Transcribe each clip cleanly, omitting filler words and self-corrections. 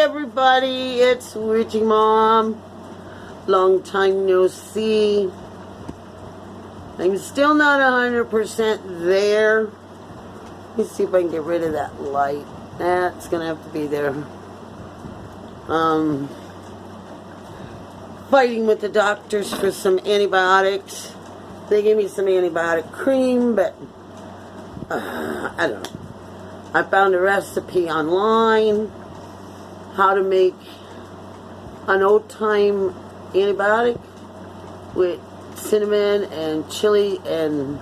everybody, it's Witchy Mom. Long time no see. I'm still not 100% there. Let me see if I can get rid of that light. That's gonna have to be there. Fighting with the doctors for some antibiotics. They gave me some antibiotic cream, but I don't know. I found a recipe online how to make an old-time antibiotic with cinnamon and chili and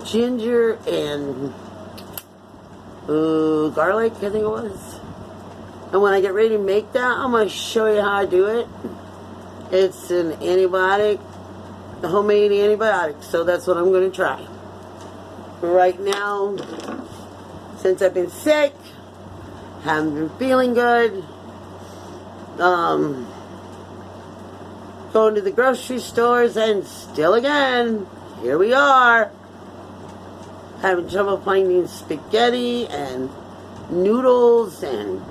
ginger and garlic, I think it was. And when I get ready to make that, I'm going to show you how I do it. It's an antibiotic, a homemade antibiotic, so that's what I'm going to try. Right now, since I've been sick, haven't been feeling good, going to the grocery stores, and still again, here we are, having trouble finding spaghetti and noodles and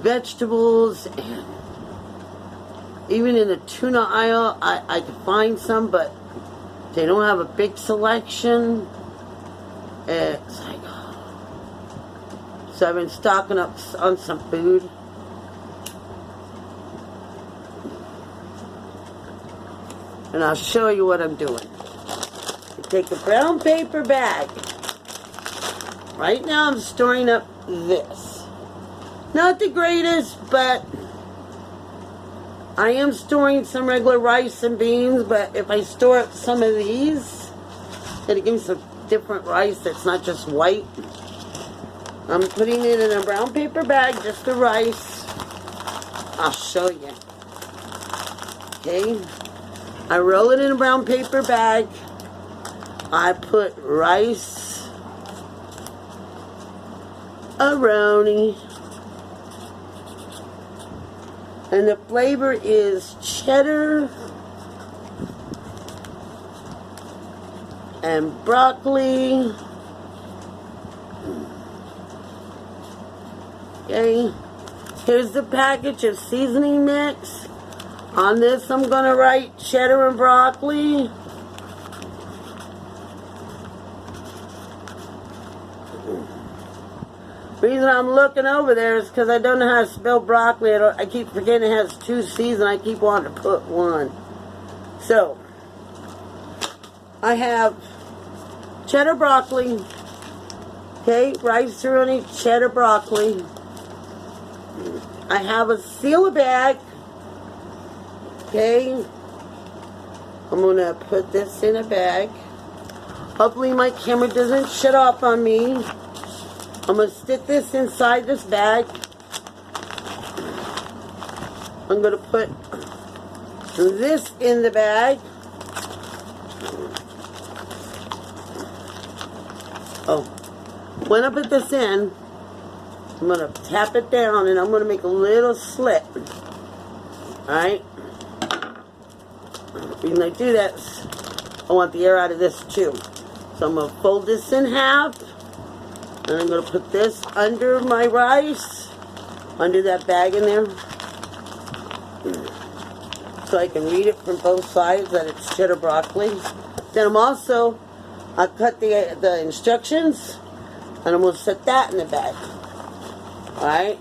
vegetables, and even in the tuna aisle, I could find some, but they don't have a big selection. It's like, so I've been stocking up on some food. And I'll show you what I'm doing. You take a brown paper bag. Right now I'm storing up this. Not the greatest, but I am storing some regular rice and beans, but if I store up some of these, it'll give me some different rice that's not just white. I'm putting it in a brown paper bag, just the rice. I'll show you. Okay. I roll it in a brown paper bag. I put Rice-A-Roni. And the flavor is cheddar and broccoli. Okay, here's the package of seasoning mix. On this I'm going to write cheddar and broccoli. Reason I'm looking over there is because I don't know how to spell broccoli. I keep forgetting it has 2 C's and I keep wanting to put 1. So, I have cheddar broccoli. Okay, Rice-A-Roni cheddar broccoli. I have a seal bag. Okay, I'm going to put this in a bag. Hopefully my camera doesn't shut off on me. I'm going to stick this inside this bag. I'm going to put this in the bag. Oh, when I put this in, I'm going to tap it down and I'm going to make a little slit. Alright? The reason I do that is I want the air out of this too. So I'm going to fold this in half. And I'm going to put this under my rice. Under that bag in there. So I can read it from both sides that it's cheddar broccoli. Then I cut the instructions. And I'm going to set that in the bag. Alright?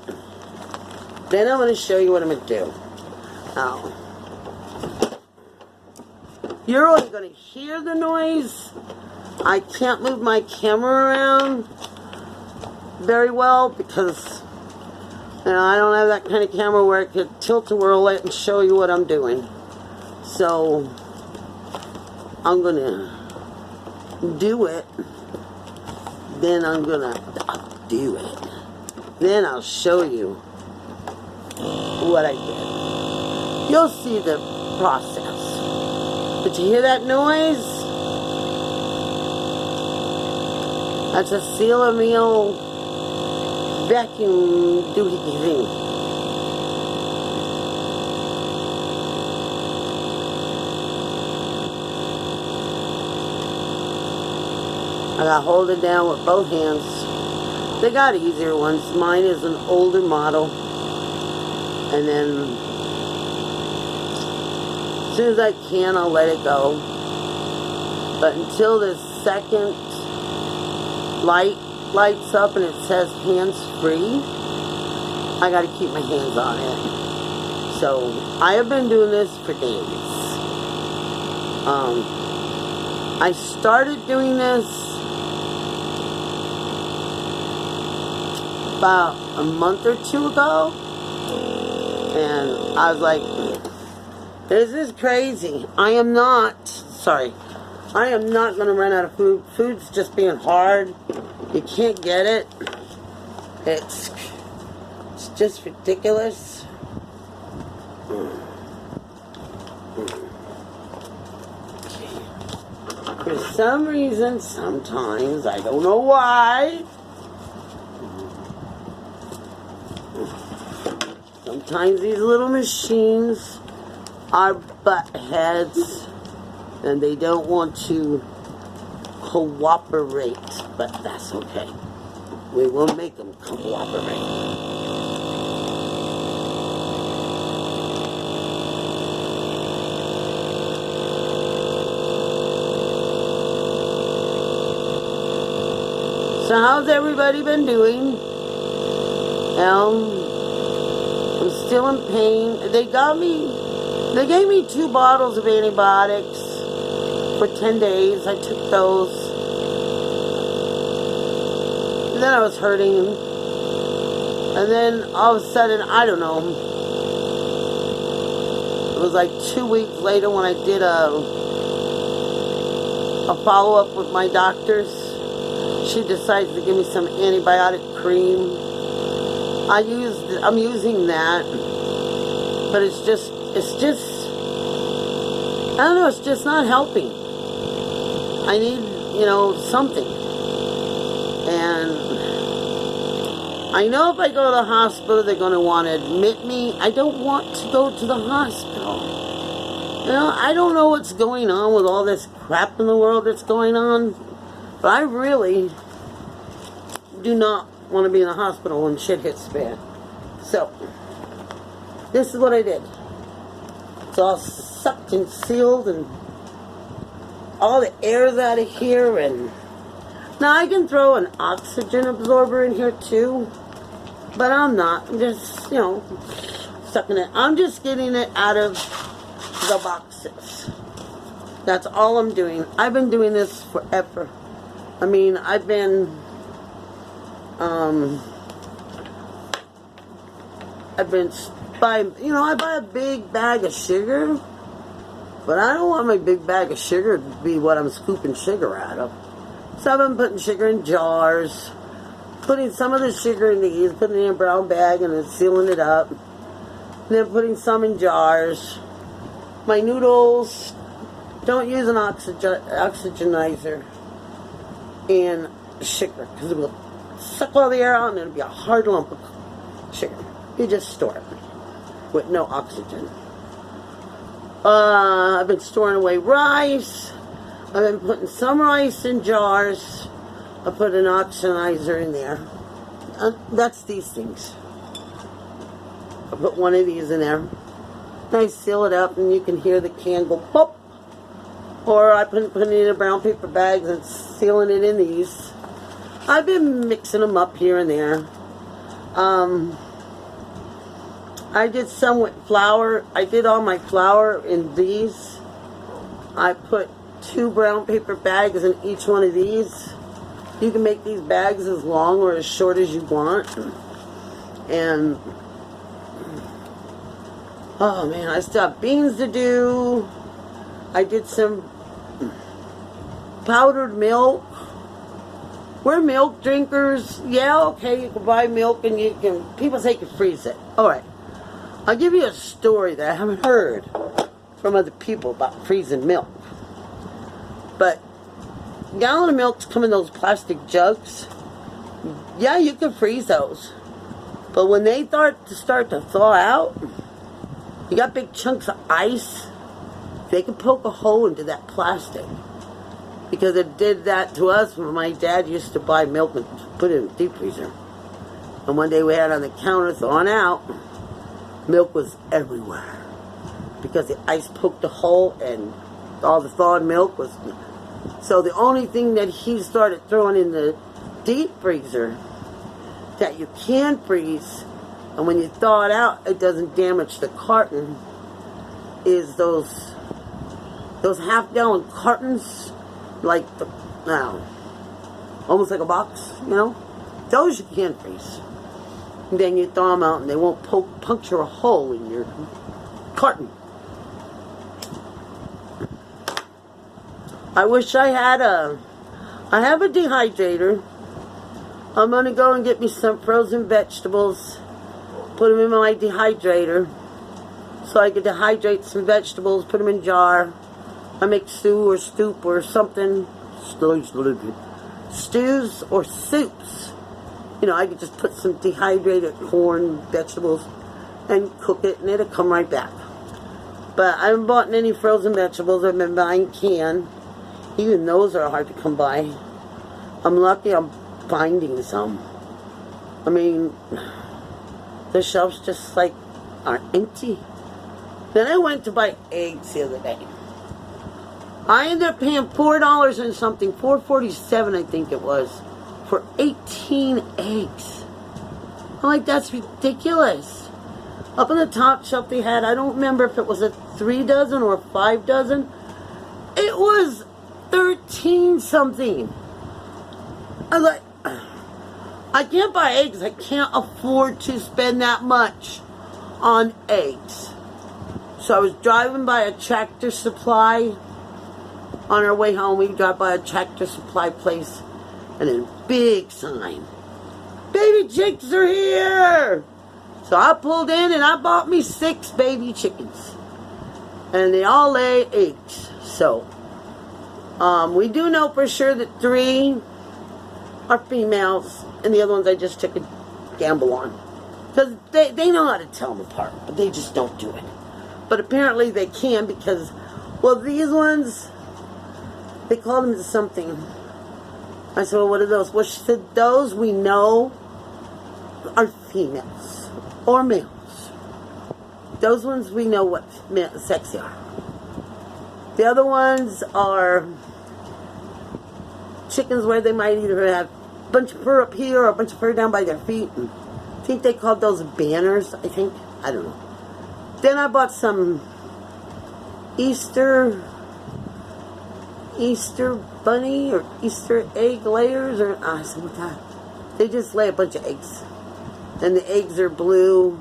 Then I'm going to show you what I'm going to do. Now, you're only going to hear the noise. I can't move my camera around very well because I don't have that kind of camera where I could tilt-a-whirl it and show you what I'm doing. So, I'm going to do it. Then I'm going to do it. Then I'll show you what I did. You'll see the process. Did you hear that noise? That's a seal of me old vacuum doohickey thing. I gotta hold it down with both hands. They got easier ones. Mine is an older model. And then, as soon as I can, I'll let it go. But until the second light lights up and it says hands-free, I gotta keep my hands on it. So, I have been doing this for days. I started doing this about a month or two ago, and I was like, this is crazy. I am not going to run out of food. Food's just being hard. You can't get it. It's just ridiculous. For some reason, sometimes, I don't know why, sometimes these little machines are butt heads and they don't want to cooperate, but that's okay. We will make them cooperate. So how's everybody been doing? I'm still in pain. They gave me 2 bottles of antibiotics for 10 days. I took those. And then I was hurting. And then all of a sudden, I don't know. It was like 2 weeks later when I did a follow-up with my doctors. She decides to give me some antibiotic cream. I'm using that, but it's just, I don't know, it's just not helping. I need, something. And I know if I go to the hospital, they're going to want to admit me. I don't want to go to the hospital. I don't know what's going on with all this crap in the world that's going on. But I really do not want to be in the hospital when shit hits bad. So, this is what I did. It's all sucked and sealed and all the air's out of here. And now I can throw an oxygen absorber in here too. But I'm not. I'm just, sucking it. I'm just getting it out of the boxes. That's all I'm doing. I've been doing this forever. I mean, I've been, I buy a big bag of sugar, but I don't want my big bag of sugar to be what I'm scooping sugar out of. So I've been putting sugar in jars, putting some of the sugar in these, putting it in a brown bag and then sealing it up, and then putting some in jars. My noodles, don't use an oxygenizer and sugar, because it will suck all the air out and it'll be a hard lump of sugar. You just store it with no oxygen. I've been storing away rice. I've been putting some rice in jars. I put an oxygenizer in there. That's these things. I put one of these in there. And I seal it up and you can hear the can go pop. Or I put it in a brown paper bag and sealing it in these. I've been mixing them up here and there. I did some with flour. I did all my flour in these. I put 2 brown paper bags in each one of these. You can make these bags as long or as short as you want. And, oh man, I still have beans to do. I did some powdered milk. We're milk drinkers. Yeah, okay, you can buy milk and people say you can freeze it. Alright. I'll give you a story that I haven't heard from other people about freezing milk. But a gallon of milk's come in those plastic jugs. Yeah, you can freeze those. But when they start to thaw out, you got big chunks of ice. They can poke a hole into that plastic. Because it did that to us when my dad used to buy milk and put it in the deep freezer. And one day we had it on the counter thawing out. Milk was everywhere. Because the ice poked a hole and all the thawed milk was... So the only thing that he started throwing in the deep freezer that you can freeze, and when you thaw it out, it doesn't damage the carton, is those half-gallon cartons, like, almost like a box, you know? Those you can freeze. And then you thaw them out and they won't puncture a hole in your carton. I wish I had I have a dehydrator. I'm going to go and get me some frozen vegetables, put them in my dehydrator, so I can dehydrate some vegetables, put them in a jar. I make stew or soup or something, stews or soups. You know, I could just put some dehydrated corn, vegetables, and cook it, and it'll come right back. But I haven't bought any frozen vegetables. I've been buying canned. Even those are hard to come by. I'm lucky I'm finding some. I mean, the shelves just like are empty. Then I went to buy eggs the other day. I ended up paying $4 and something, $4.47 I think it was, for 18 eggs. I'm like, that's ridiculous. Up on the top shelf they had, I don't remember if it was a 3 dozen or 5 dozen. It was 13 something. I was like, I can't buy eggs. I can't afford to spend that much on eggs. So I was driving by a Tractor Supply. On our way home, we drive by a Tractor Supply place, and a big sign, baby chicks are here. So I pulled in and I bought me 6 baby chickens, and they all lay eggs. So we do know for sure that 3 are females, and the other ones I just took a gamble on, because they know how to tell them apart, but they just don't do it. But apparently they can, because, well, these ones, they call them something. I said, well, what are those? Well, she said, those we know are females or males. Those ones we know what sex they are. The other ones are chickens where they might either have a bunch of fur up here or a bunch of fur down by their feet. And I think they called those banners, I think. I don't know. Then I bought some Easter bunny or Easter egg layers, or something like that. They just lay a bunch of eggs, and the eggs are blue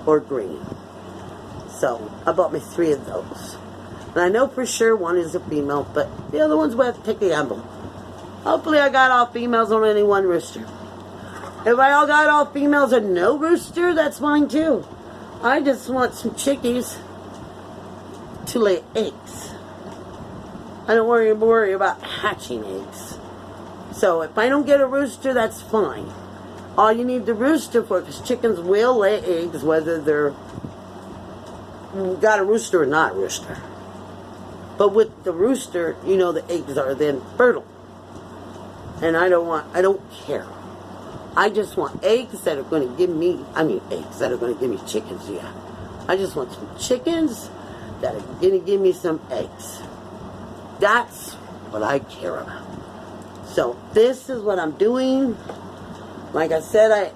or green. So I bought me 3 of those, and I know for sure one is a female, but the other ones we have to take a gamble. Hopefully I got all females on any one rooster. If I all got all females and no rooster, that's fine too. I just want some chickies to lay eggs. I don't worry about hatching eggs. So if I don't get a rooster, that's fine. All you need the rooster for, because chickens will lay eggs whether they're got a rooster or not a rooster. But with the rooster, you know the eggs are then fertile. And I don't care. I just want eggs that are going to give me, eggs that are going to give me chickens, yeah. I just want some chickens that are going to give me some eggs. That's what I care about. So this is what I'm doing. Like I said,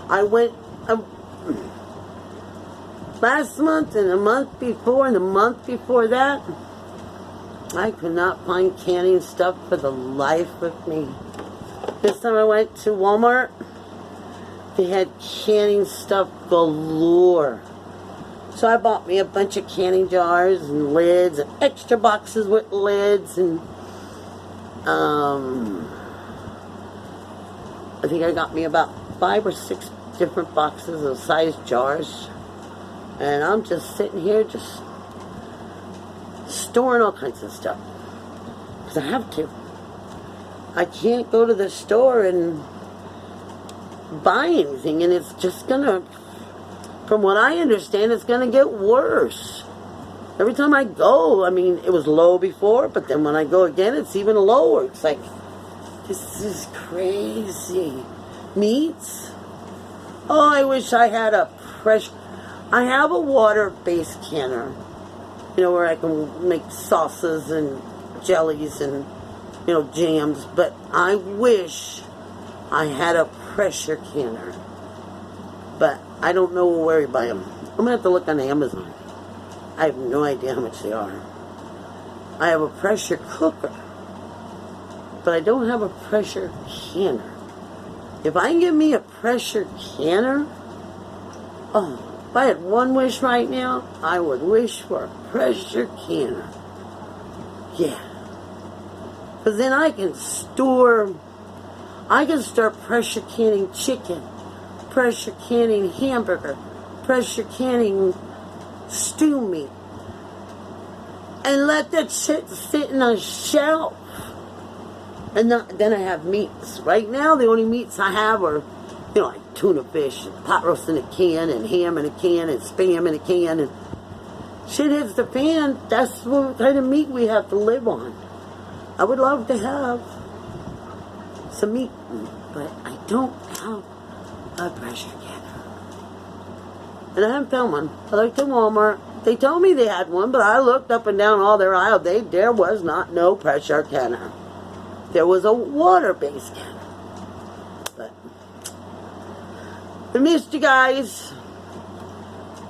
I went last month and the month before and the month before that. I could not find canning stuff for the life of me. This time I went to Walmart. They had canning stuff galore. So I bought me a bunch of canning jars and lids and extra boxes with lids, and I think I got me about 5 or 6 different boxes of sized jars. And I'm just sitting here just storing all kinds of stuff. Because I have to. I can't go to the store and buy anything, and it's just gonna, from what I understand, it's gonna get worse. Every time I go, I mean, it was low before, but then when I go again, it's even lower. It's like, this is crazy. Meats? Oh, I wish I had a fresh... I have a water-based canner, you know, where I can make sauces and jellies and, you know, jams, but I wish I had a pressure canner. But I don't know where you buy them. I'm going to have to look on Amazon. I have no idea how much they are. I have a pressure cooker, but I don't have a pressure canner. If I can get me a pressure canner, oh, if I had one wish right now, I would wish for a pressure canner. Yeah. Because then I can start pressure canning chicken, pressure canning hamburger, pressure canning stew meat, and let that shit sit in a shelf. And then I have meats. Right now, the only meats I have are, you know, like tuna fish, and pot roast in a can, and ham in a can, and spam in a can, and shit hits the fan. That's what kind of meat we have to live on. I would love to have some meat, but I don't have a pressure canner. And I haven't found one. I looked at Walmart. They told me they had one, but I looked up and down all their aisles. There was no pressure canner. There was a water-based canner. But I missed you guys.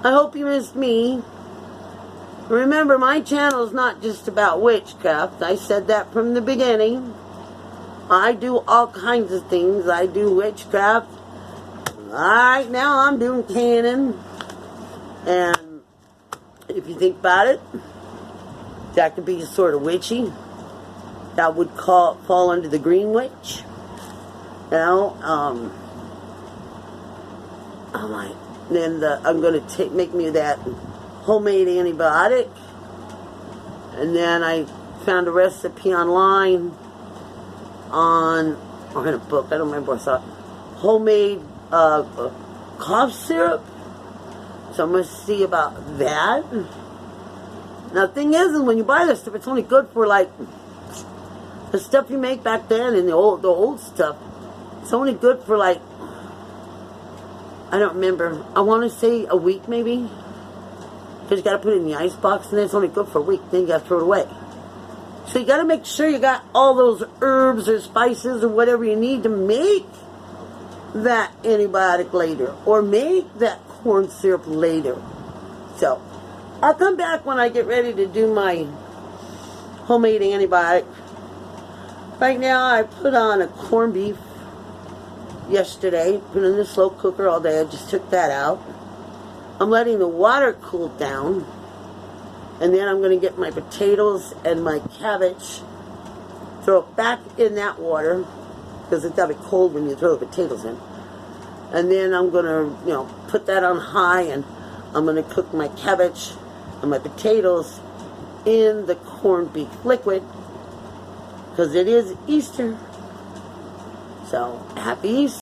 I hope you missed me. Remember, my channel is not just about witchcraft. I said that from the beginning. I do all kinds of things. I do witchcraft. Alright, now I'm doing canning. And if you think about it, that could be sort of witchy. That would fall under the green witch. You know, I'm like, then I'm going to make me that homemade antibiotic. And then I found a recipe online or in a book, I don't remember what I saw, homemade cough syrup. So I'm going to see about that. Now the thing is when you buy this stuff, it's only good for like the stuff you make back then and the old stuff. It's only good for like, I don't remember, I want to say a week maybe. Because you got to put it in the ice box and then it's only good for a week. Then you got to throw it away. So you got to make sure you got all those herbs or spices or whatever you need to make that antibiotic later. Or make that corn syrup later. So I'll come back when I get ready to do my homemade antibiotic. Right now I put on a corned beef yesterday. Put it in the slow cooker all day. I just took that out. I'm letting the water cool down. And then I'm going to get my potatoes and my cabbage. Throw it back in that water. Because it's got to be cold when you throw the potatoes in. And then I'm going to, put that on high. And I'm going to cook my cabbage and my potatoes in the corned beef liquid. Because it is Easter. So, happy Easter.